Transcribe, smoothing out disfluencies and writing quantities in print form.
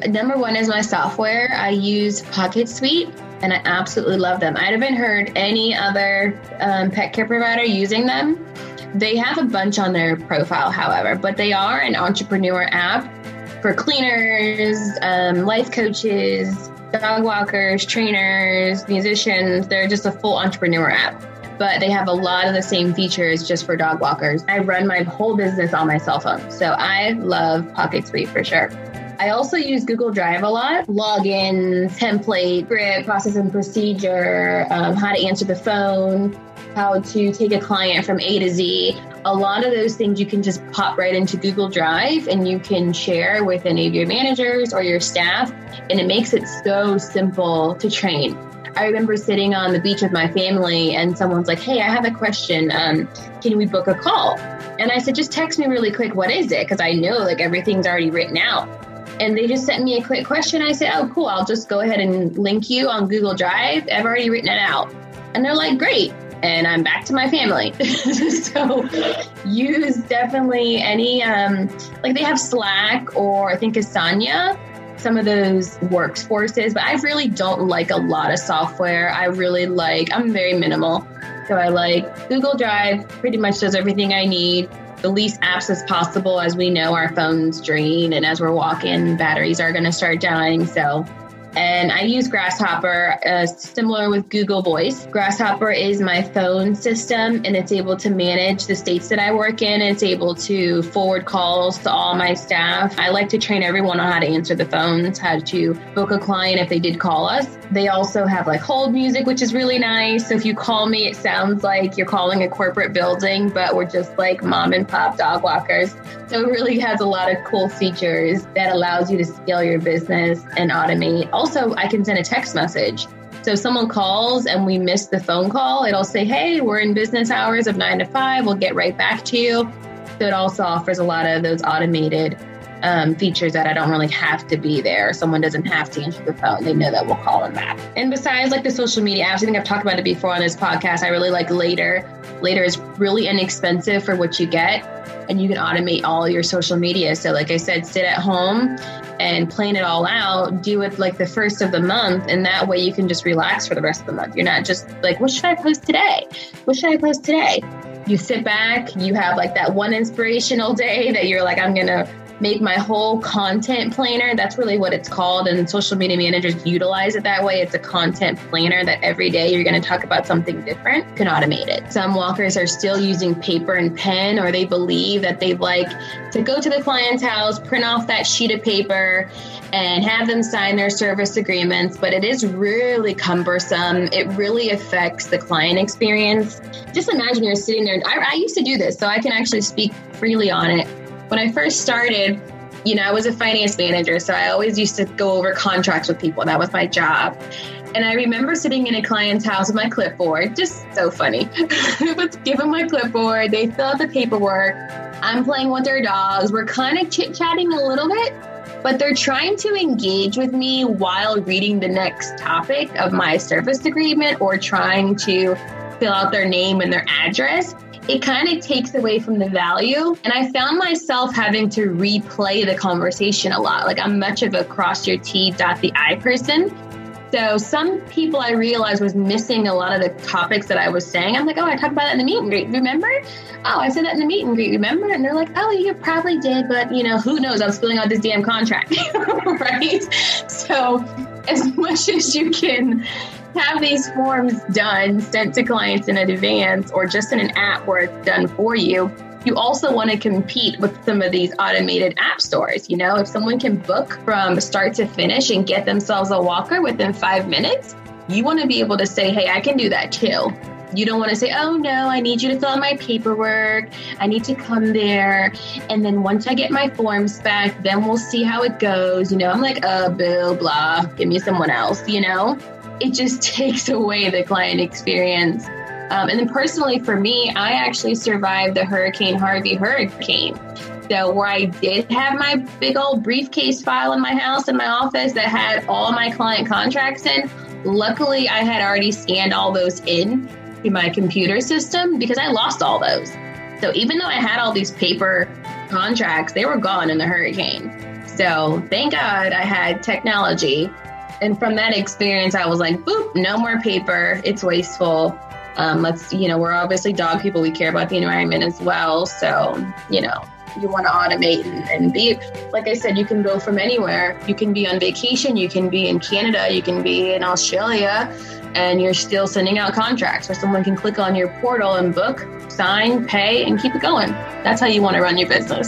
Number one is my software. I use Pocket Suite and I absolutely love them. I haven't heard any other pet care provider using them. They have a bunch on their profile, however, but they are an entrepreneur app for cleaners, life coaches, dog walkers, trainers, musicians. They're just a full entrepreneur app, but they have a lot of the same features just for dog walkers. I run my whole business on my cell phone, so I love Pocket Suite for sure. I also use Google Drive a lot. Login, template, script, process and procedure, how to answer the phone, how to take a client from A to Z. A lot of those things you can just pop right into Google Drive and you can share with any of your managers or your staff. And it makes it so simple to train. I remember sitting on the beach with my family and someone's like, hey, I have a question. Can we book a call? And I said, just text me really quick. What is it? Because I know like everything's already written out. And they just sent me a quick question. I said, oh, cool. I'll just go ahead and link you on Google Drive. I've already written it out. And they're like, great. And I'm back to my family. So use definitely any, like they have Slack or I think Asana, some of those workforces, but I really don't like a lot of software. I'm very minimal. So I like Google Drive, pretty much does everything I need. The least apps as possible. As we know, our phones drain, and as we're walking, batteries are going to start dying. And I use Grasshopper, similar with Google Voice. Grasshopper is my phone system, and it's able to manage the states that I work in. It's able to forward calls to all my staff. I like to train everyone on how to answer the phones, how to book a client if they did call us. They also have like hold music, which is really nice. So if you call me, it sounds like you're calling a corporate building, but we're just like mom and pop dog walkers. So it really has a lot of cool features that allows you to scale your business and automate. Also, I can send a text message. So if someone calls and we miss the phone call, it'll say, hey, we're in business hours of 9 to 5. We'll get right back to you. So it also offers a lot of those automated features that I don't really have to be there. Someone doesn't have to answer the phone. They know that we'll call them back. And besides like the social media apps, I think I've talked about it before on this podcast. I really like Later. Later is really inexpensive for what you get. And you can automate all your social media. So like I said, sit at home and plan it all out, do it like the first of the month. And that way you can just relax for the rest of the month. You're not just like, what should I post today? What should I post today? You sit back, you have like that one inspirational day that you're like, I'm going to make my whole content planner. That's really what it's called. And social media managers utilize it that way. It's a content planner that every day you're going to talk about something different. You can automate it. Some walkers are still using paper and pen, or they believe that they'd like to go to the client's house, print off that sheet of paper and have them sign their service agreements. But it is really cumbersome. It really affects the client experience. Just imagine you're sitting there. I used to do this, so I can actually speak freely on it. When I first started, I was a finance manager, so I always used to go over contracts with people. That was my job. And I remember sitting in a client's house with my clipboard, just so funny. Let's give them my clipboard. They fill out the paperwork. I'm playing with their dogs. We're kind of chit-chatting a little bit, but they're trying to engage with me while reading the next topic of my service agreement or trying to fill out their name and their address. It kind of takes away from the value. And I found myself having to replay the conversation a lot. Like I'm much of a cross your T, dot the I person. So some people I realized was missing a lot of the topics that I was saying. I'm like, oh, I talked about that in the meet and greet. Remember? Oh, I said that in the meet and greet. Remember? And they're like, oh, you probably did. But, who knows? I was filling out this damn contract. Right? So as much as you can have these forms done, sent to clients in advance, or just in an app where it's done for you, you also want to compete with some of these automated app stores. If someone can book from start to finish and get themselves a walker within 5 minutes, you want to be able to say, hey, I can do that too. You don't want to say, oh no, I need you to fill out my paperwork. I need to come there. And then once I get my forms back, then we'll see how it goes. I'm like, blah, blah, give me someone else, It just takes away the client experience. And then personally for me, I actually survived the Hurricane Harvey hurricane. So where I did have my big old briefcase file in my house, in my office that had all my client contracts in, luckily I had already scanned all those in to my computer system because I lost all those. So even though I had all these paper contracts, they were gone in the hurricane. So thank God I had technology. And from that experience, I was like, boop, no more paper. It's wasteful. We're obviously dog people. We care about the environment as well. So, you want to automate and be, like I said, you can go from anywhere. You can be on vacation. You can be in Canada. You can be in Australia, and you're still sending out contracts where someone can click on your portal and book, sign, pay, and keep it going. That's how you want to run your business.